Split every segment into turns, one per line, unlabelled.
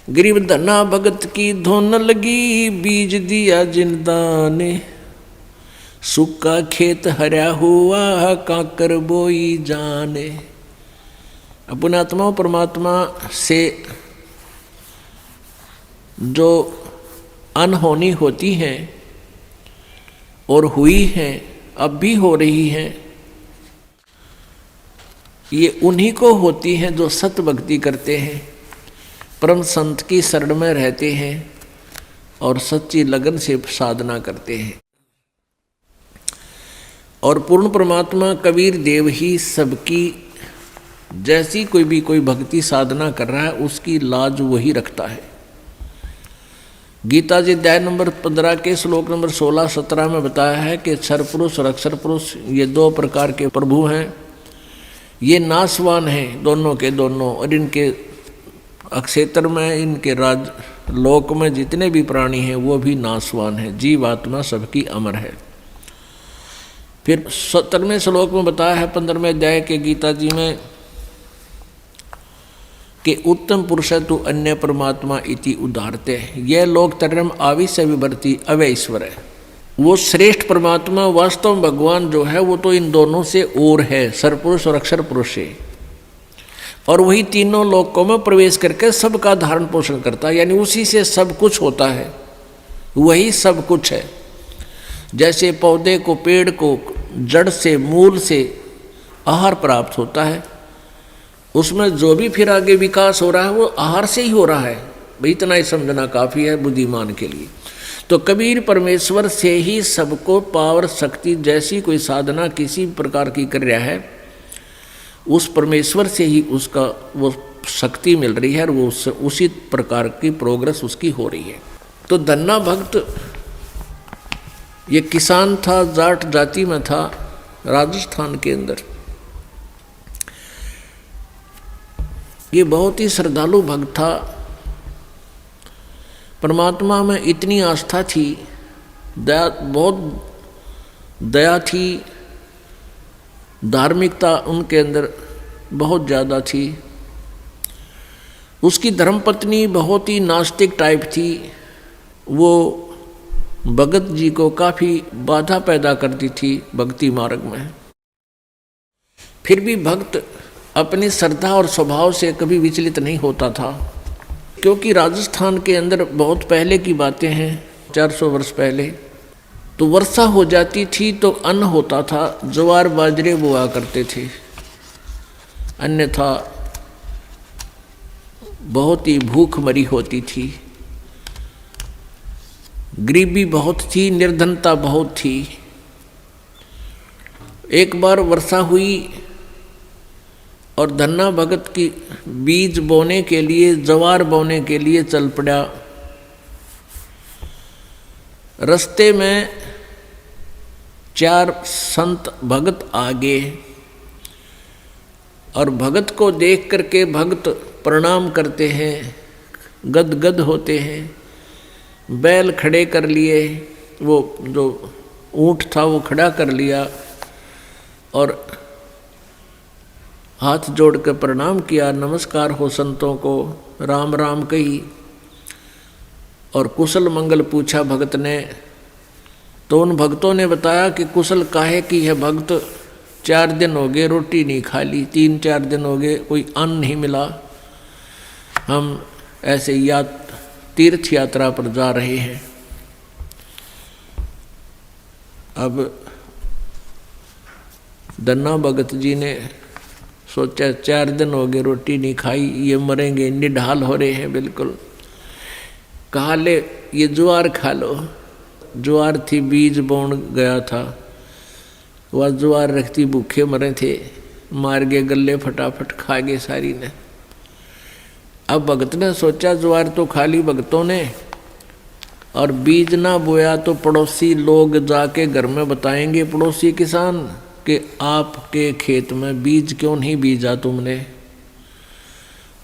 गरीब धना भगत की धुन लगी, बीज दिया जिंदा ने। सूखा खेत हरा हुआ, काकर बोई जाने। अपने आत्मा परमात्मा से जो अनहोनी होती है और हुई है, अब भी हो रही है, ये उन्हीं को होती हैं जो सत भक्ति करते हैं, परम संत की शरण में रहते हैं और सच्ची लगन से साधना करते हैं। और पूर्ण परमात्मा कबीर देव ही सबकी, जैसी कोई भक्ति साधना कर रहा है उसकी लाज वही रखता है। गीता जी अध्याय नंबर 15 के श्लोक नंबर 16-17 में बताया है कि क्षर पुरुष और अक्षर पुरुष ये दो प्रकार के प्रभु हैं। ये नाशवान हैं दोनों के दोनों, और इनके अक्षेत्र में, इनके राज लोक में जितने भी प्राणी हैं वो भी नाशवान हैं। जीव आत्मा सबकी अमर है। फिर 17वें श्लोक में बताया है 15वें अध्याय के गीता जी में कि उत्तम पुरुष तु अन्य परमात्मा इति उदाहरते। यह लोक तरम आविश्य विभर्ति अवय ईश्वर है। वो श्रेष्ठ परमात्मा वास्तव में भगवान जो है वो तो इन दोनों से और है, सरपुरुष और अक्षर पुरुष से, और वही तीनों लोकों में प्रवेश करके सबका धारण पोषण करता है, यानी उसी से सब कुछ होता है, वही सब कुछ है। जैसे पौधे को, पेड़ को जड़ से, मूल से आहार प्राप्त होता है, उसमें जो भी फिर आगे विकास हो रहा है वो आहार से ही हो रहा है। भाई इतना ही समझना काफ़ी है बुद्धिमान के लिए। तो कबीर परमेश्वर से ही सबको पावर शक्ति, जैसी कोई साधना किसी प्रकार की कर रहा है, उस परमेश्वर से ही उसका वो शक्ति मिल रही है और वो उसी प्रकार की प्रोग्रेस उसकी हो रही है। तो धन्ना भक्त ये किसान था, जाट जाति में था, राजस्थान के अंदर। ये बहुत ही श्रद्धालु भक्त था, परमात्मा में इतनी आस्था थी, दया, बहुत दया थी, धार्मिकता उनके अंदर बहुत ज़्यादा थी। उसकी धर्मपत्नी बहुत ही नास्तिक टाइप थी, वो भगत जी को काफ़ी बाधा पैदा करती थी भक्ति मार्ग में। फिर भी भक्त अपनी श्रद्धा और स्वभाव से कभी विचलित नहीं होता था, क्योंकि राजस्थान के अंदर बहुत पहले की बातें हैं, 400 वर्ष पहले, तो वर्षा हो जाती थी तो अन्न होता था, ज्वार बाजरे बोआ करते थे, अन्यथा बहुत ही भूखमरी होती थी, गरीबी बहुत थी, निर्धनता बहुत थी। एक बार वर्षा हुई और धन्ना भगत की बीज बोने के लिए, ज्वार बोने के लिए चल पड़ा। रास्ते में 4 संत भगत आ गए और भगत को देख करके भगत प्रणाम करते हैं, गदगद होते हैं, बैल खड़े कर लिए, वो जो ऊँट था वो खड़ा कर लिया और हाथ जोड़ कर प्रणाम किया, नमस्कार हो संतों को, राम राम कही और कुशल मंगल पूछा भगत ने। तो उन भक्तों ने बताया कि कुशल काहे की है भगत, 4 दिन हो गए रोटी नहीं खा ली, 3-4 दिन हो गए कोई अन्न नहीं मिला, हम ऐसे तीर्थ यात्रा पर जा रहे हैं। अब धन्ना भगत जी ने सोचा 4 दिन हो गए रोटी नहीं खाई, ये मरेंगे, निढाल हो रहे हैं बिल्कुल। कहा ले ये ज्वार खा लो। ज्वार थी, बीज बोन गया था, वह ज्वार रखती, भूखे मरे थे, मार गए गले, फटाफट खा गए सारी ने। अब भगत ने सोचा ज्वार तो खा ली भगतों ने, और बीज ना बोया तो पड़ोसी लोग जाके घर में बताएंगे, पड़ोसी किसान, कि आपके खेत में बीज क्यों नहीं बीजा तुमने,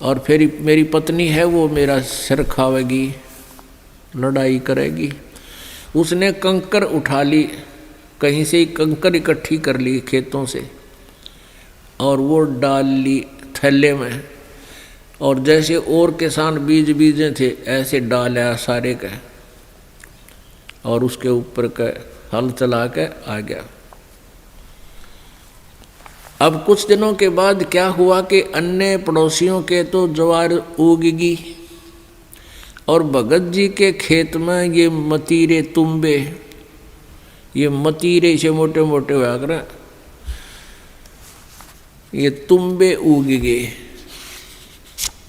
और फिर मेरी पत्नी है वो मेरा सिर खावेगी, लड़ाई करेगी। उसने कंकर उठा ली, कहीं से ही कंकर इकट्ठी कर ली खेतों से, और वो डाल ली थैले में और जैसे और किसान बीज बीजे थे ऐसे डाला सारे का और उसके ऊपर का हल चला के आ गया। अब कुछ दिनों के बाद क्या हुआ कि अन्य पड़ोसियों के तो ज्वार उगगी और भगत जी के खेत में ये मतीरे तुम्बे, ये मतीरे से मोटे मोटे हुआ कर ये तुम्बे उग गए,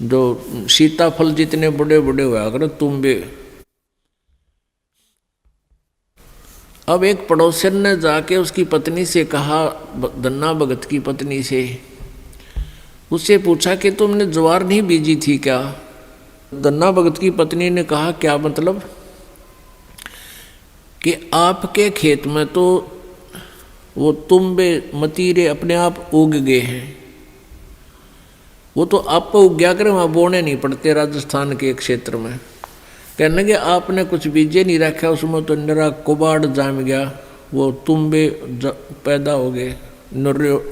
जो सीताफल जितने बड़े बड़े हुआ कर तुम्बे। अब एक पड़ोसन ने जाके उसकी पत्नी से कहा, धन्ना भगत की पत्नी से, उससे पूछा कि तुमने ज्वार नहीं बीजी थी क्या? धन्ना भगत की पत्नी ने कहा, क्या मतलब? कि आपके खेत में तो वो तुम्बे मतीरे अपने आप उग गए हैं, वो तो आप उग गया करे, वहाँ बोने नहीं पड़ते राजस्थान के एक क्षेत्र में। कहने लगे आपने कुछ बीजे नहीं रखा, उसमें तो निरा कुबाड़ जाम गया, वो तुम्बे पैदा हो गए,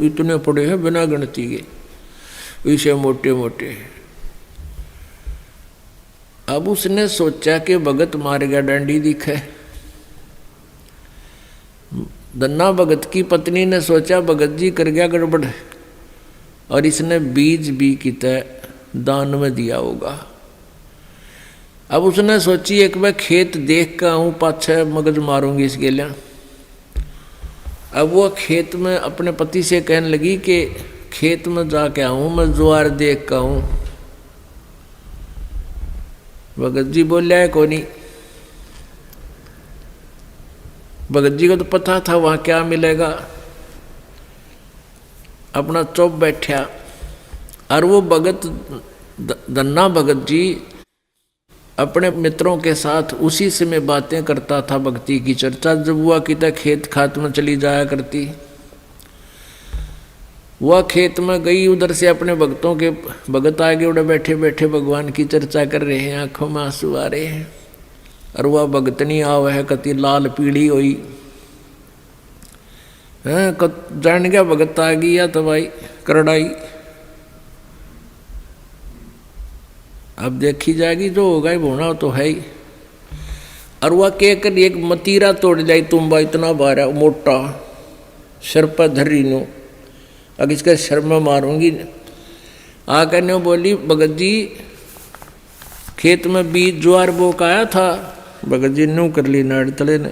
इतने पड़े हैं बिना गिनती के, इसे मोटे मोटे। अब उसने सोचा कि भगत मार गया डंडी दिखे। धन्ना भगत की पत्नी ने सोचा भगत जी कर गया गड़बड़ और इसने बीज भी कितने दान में दिया होगा। अब उसने सोची एक मैं खेत देख कर आऊँ, पाछे मगज मारूंगी इसके लिए। अब वो खेत में अपने पति से कहने लगी कि खेत में जाके आऊँ, मैं ज्वार देख कर आऊँ। भगत जी बोलिया है को नहीं। भगत जी को तो पता था वहाँ क्या मिलेगा, अपना चुप बैठा। और वो भगत धन्ना भगत जी अपने मित्रों के साथ उसी से में बातें करता था, भक्ति की चर्चा जब हुआ कि तक खेत खात में चली जाया करती। वह खेत में गई, उधर से अपने भक्तों के भगत आगे उड़े बैठे बैठे भगवान की चर्चा कर रहे हैं, आंखों में आंसू आ रहे हैं। और वह भगतनी आव है कति लाल पीड़ी हुई है, जान गया भगत आ गई या तो भाई करड़ाई। अब देखी जाएगी, जो होगा ही होना तो है ही। और वह कहकर एक मतीरा तोड़ जाई, तुम्बा इतना बारा मोटा सिर पर धरी नो, अब इसके सिर में मारूंगी। आकर ने बोली भगत जी खेत में बीज ज्वार बोक आया था। भगत जी नो कर ली नाड़ तले ने,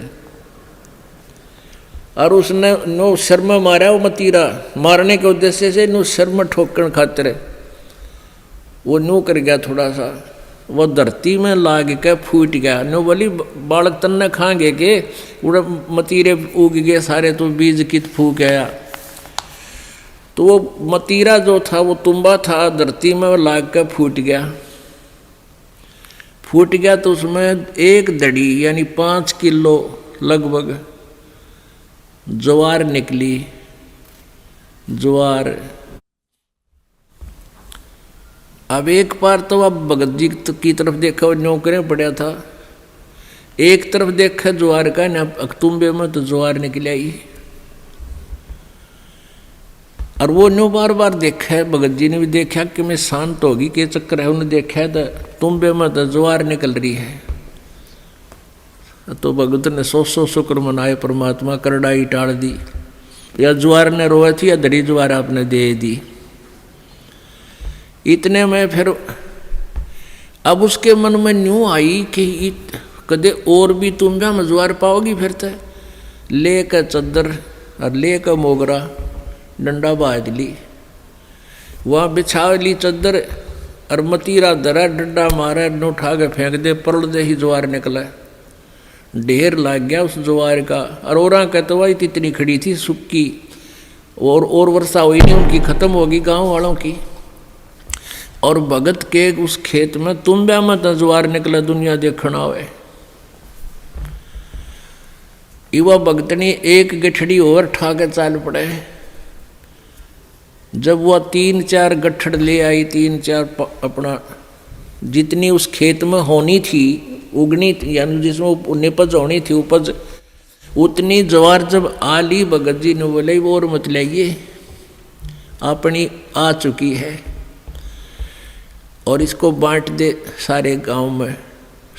और उसने नो सिर में मारा। वो मतीरा मारने के उद्देश्य से नो सिर में ठोकन खातिर वो नो कर गया थोड़ा सा, वो धरती में लाग के फूट गया। नो बोली बालक तन्ने खाएंगे के उड़े मतीरे उग गए सारे, तो बीज कित फूक गया। तो वो मतीरा जो था वो तुम्बा था, धरती में लाग के फूट गया। फूट गया तो उसमें एक दड़ी यानी 5 किलो लगभग ज्वार निकली। ज्वार अब एक बार तो अब भगत जी की तरफ देखा, वो नौकरें पड़ा था, एक तरफ देखा ज्वार का न अक्तुम्बे में तो ज्वार निकल आई। और वो न्यू बार बार देखा है, भगत जी ने भी देखा कि मैं शांत होगी के चक्कर है, उन्हें देखा तो तुम्बे में तो ज्वार निकल रही है। तो भगत ने 100 शुक्र मनाए, परमात्मा करड़ाई टाल दी, या ज्वार ने रोए थी या धरी ज्वार आपने दे दी। इतने में फिर अब उसके मन में न्यू आई कि कदे और भी तुम भी हम ज्वार पाओगी। फिर तो ले कर चद्दर और ले कर मोगरा डंडा बांध ली, वहाँ बिछा ली चद्दर और मतीरा धरा, डंडा मारा, न उठा के फेंक दे, परल दे ही ज्वार निकला। ढेर लग गया उस ज्वार का। और औरा कहते हुआ इतनी खड़ी थी सुक्की, और वर्षा हुई नहीं, उनकी खत्म होगी गांव वालों की। और भगत के उस खेत में तुम्बे में तो ज्वार निकला, दुनिया देखना हुए। युवा भगतनी एक गठड़ी और ठा के चाल पड़े। जब वह 3-4 गठड़ ले आई, 3-4 अपना जितनी उस खेत में होनी थी, उगनी थी, यानी जिसमें निपज होनी थी उपज, उतनी ज्वार जब आ ली, भगत जी ने बोले वो और मत लाइए, अपनी आ चुकी है। और इसको बांट दे सारे गांव में,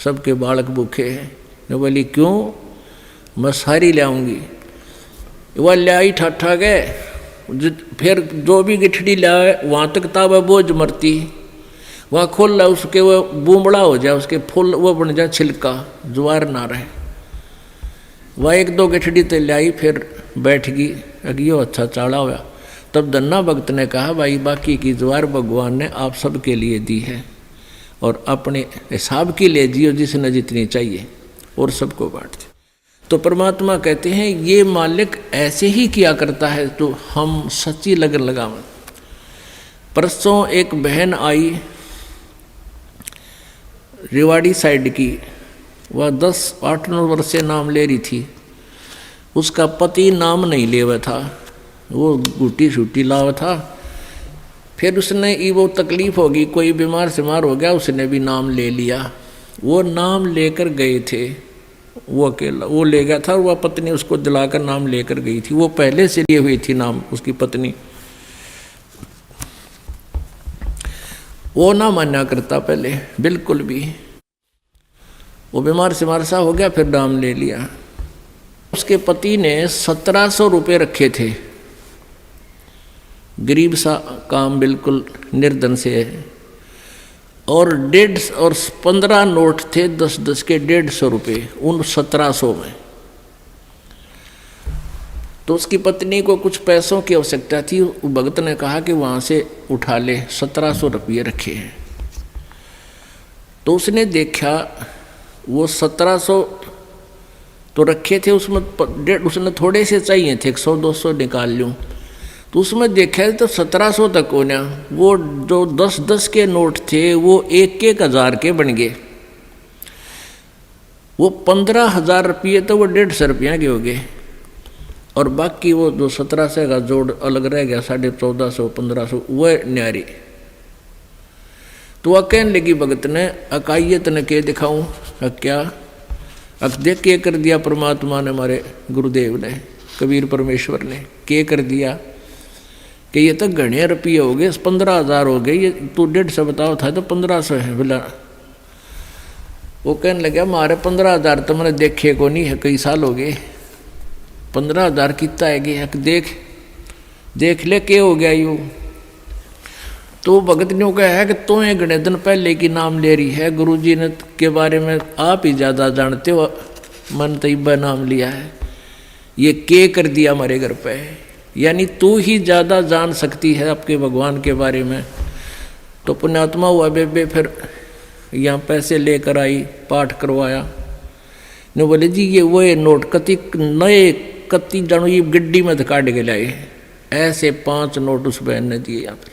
सबके बालक भूखे हैं। ने बोली क्यों, मैं सारी ले आऊँगी। वह ले आई ठाठा गए, फिर जो भी गिठड़ी लाए वहाँ तक ताबा बोझ मरती, वहाँ खोल ला उसके वो बूमड़ा हो जाए, उसके फूल वो बन जाए छिलका, ज्वार ना रहे। वह एक दो गिठड़ी तो लाई, फिर बैठ गई, अगियो अच्छा चाड़ा हुआ। तब धन्ना भक्त ने कहा भाई बाकी की ज्वार भगवान ने आप सबके लिए दी है और अपने हिसाब की ले जियो जिसने जितनी चाहिए और सबको बांट दे। तो परमात्मा कहते हैं ये मालिक ऐसे ही किया करता है तो हम सच्ची लगन लगावें। परसों एक बहन आई रेवाड़ी साइड की, वह 10-8-9 वर्ष से नाम ले रही थी। उसका पति नाम नहीं ले हुआ था, वो गुटी छुट्टी लावा था। फिर उसने वो तकलीफ होगी, कोई बीमार सिमार हो गया, उसने भी नाम ले लिया। वो नाम लेकर गए थे, वो अकेला वो ले गया था, वह पत्नी उसको दिलाकर नाम लेकर गई थी। वो पहले से लिए हुई थी नाम उसकी पत्नी। वो ना माना करता पहले बिल्कुल भी, वो बीमार सिमार सा हो गया, फिर नाम ले लिया। उसके पति ने 1700 रुपये रखे थे, गरीब सा काम, बिल्कुल निर्धन से है। और 15 नोट थे 10-10 के, 150 रुपये उन 1700 में। तो उसकी पत्नी को कुछ पैसों की आवश्यकता थी, भगत ने कहा कि वहाँ से उठा ले, 1700 रुपये रखे हैं। तो उसने देखा वो 1700 तो रखे थे, उसने थोड़े से चाहिए थे, 100-200 निकाल लूँ। तो उसमें देखा तो 1700 तक होना, वो जो 10-10 के नोट थे वो 1-1 हज़ार के बन गए। वो 15,000 रुपये तो वो 150 रुपया के हो गए, और बाकी वो जो 1700 का जोड़ अलग रह गया, 1450-1500 वह न्यारी। तो वह कहने लगी भगत ने, अकाइयत ने के दिखाऊं, क्या अब देख के कर दिया परमात्मा ने, हमारे गुरुदेव ने, कबीर परमेश्वर ने के कर दिया कि ये तो घने रुपये हो गए, 15,000 हो गए, ये तू 150 बताओ था तो 1500 है बोला। वो कहने लगा मारे 15,000 तो मैंने देखे को नहीं है, कई साल हो गए, 15,000 कितना है गया, देख ले के हो गया यूँ। तो भगत ने कहा है कि तुम्हें घने दिन पहले की नाम ले रही है, गुरुजी ने के बारे में आप ही ज़्यादा जानते हो, मन तैयबा नाम लिया है, ये के कर दिया हमारे घर पे, यानी तू ही ज़्यादा जान सकती है आपके भगवान के बारे में। तो पुण्यात्मा हुआ बेबे, फिर यहाँ पैसे लेकर आई, पाठ करवाया। ने बोले जी ये वो नोट कति नए कति जानो ये गड्डी में काट के लाए, ऐसे 5 नोट उस बहन ने दिए यहाँ पर।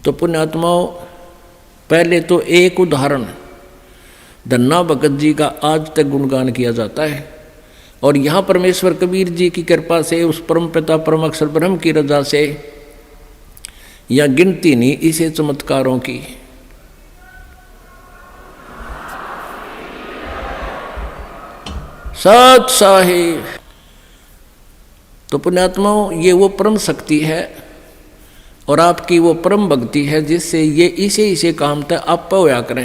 तो पुण्यात्माओं पहले तो एक उदाहरण धन्ना भगत जी का आज तक गुणगान किया जाता है, और यहाँ परमेश्वर कबीर जी की कृपा से, उस परम पिता परम अक्षर ब्रह्म की रजा से, या गिनती नहीं इसे चमत्कारों की। सत साहिब। तो पुण्यात्माओं ये वो परम शक्ति है और आपकी वो परम भक्ति है जिससे ये इसे काम तक आप होया करें।